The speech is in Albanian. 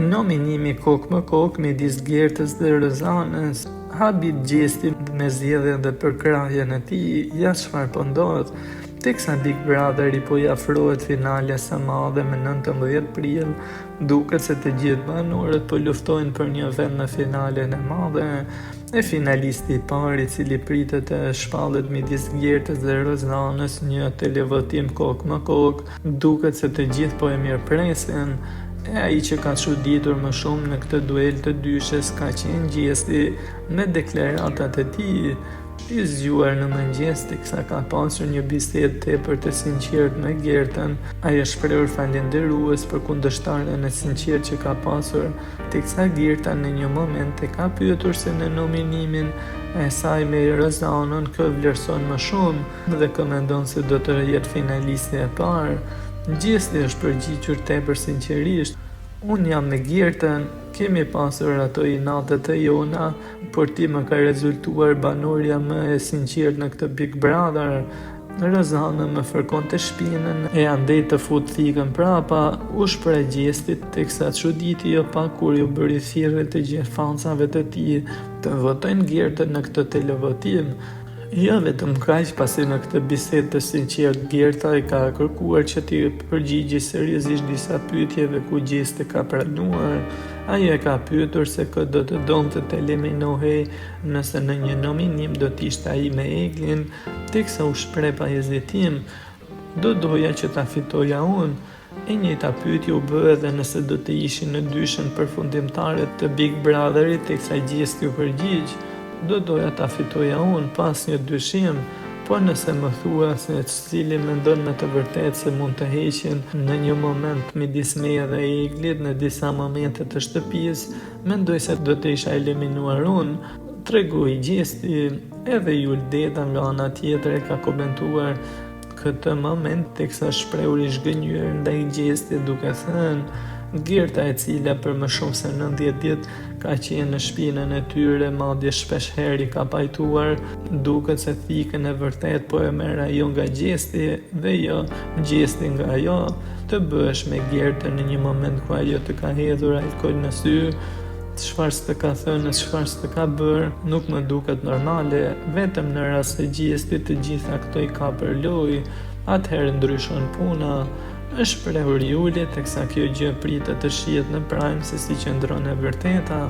Nominimi kokë më kokë midis Gertës dhe Rozanës. Habib gjesti me zgjedhjen dhe përkrahjen e tij, ja çfarë po ndodh. Teksa Big Brotheri po i afrohet finales së madhe me 19 prill, duket se të gjithë banorët po luftojnë për një vend në finalen e madhe. E finalisti i parë, i cili pritet të shpallet midis Gertës dhe Rozanës, një televotim kokë më kokë, duket se të gjithë po e mirëpresin. E ai që ka çuditur më shumë në këtë duel të dyshes ka qenë Gjesti, me deklaratat e tij i zgjuar në mëngjes, teksa ka pasur një bisedë tepër të sinqertë me Gertën. Ai është shprehur falendërues për kundërshtaren e sinqertë që ka pasur, teksa Gerta në një moment e ka pyetur se në nominimin e saj me Rozanën kë vlerëson më shumë dhe kë mendon se do të jetë finalisti e parë. Gjesti është përgjigjur tepër sinqerisht: "Unë jam me Gertën, kemi pasur ato inatet e jona, por ti më ka rezultuar banorja më e sinqertë në këtë Big Brother." Rozana më fërkon të shpinën e andej të fut thikën prapa, u shpreh Gjesti, teksa çuditi jo pak kur ju bëri thirrje të gjithë fansave të tij të votojnë Gertën në këtë televotim. Jo vetëm kaq, pasi në këtë bisedë të sinqertë Gerta i ka kërkuar që t'i përgjigjë seriozisht disa pyetjeve ku Gjesti ka pranuar. Ai e ka pyetur se kë do të donte të eliminohej nëse në një nominim do t'ishte ai me Eglin, teksa u shpreh pa hezitim: "Do doja që ta fitoja unë." E njëjta pyetje u bë edhe nëse do të ishin në dyshën përfundimtare të Big Brotherit, teksa Gjesti u përgjigj: "Do doja ta fitoja unë, pas një dyshim, po nëse më thua se cili mendon me të vërtetë se mund të heqin në një moment midis meje dhe Eglit në disa momente të shtëpisë, mendoj se do të isha eliminuar unë", tregoi Gjesti. Edhe Juldeta nga ana tjetër e ka komentuar këtë moment, teksa shprehur i zhgënjur ndaj Gjestit duke thënë: "Gerta, e cila për më shumë se 90 ditë ka qenë në shpinën e tyre, madje shpesh herë i ka pajtuar, duket se thikën e vërtet po e merr ajo nga Gjesti dhe jo Gjesti nga ajo. Të bëhesh me Gertën në një moment ku ajo të ka hedhur alkool në sy, çfarë s'të ka thënë, çfarë s'të ka bërë, nuk më duket normale. Vetëm në rast se Gjesti të gjitha këto i ka për lojë, atëherë ndryshon puna", është shprehur Juli, teksa kjo gjë pritet të shihet në prajm se si qëndron e vërteta.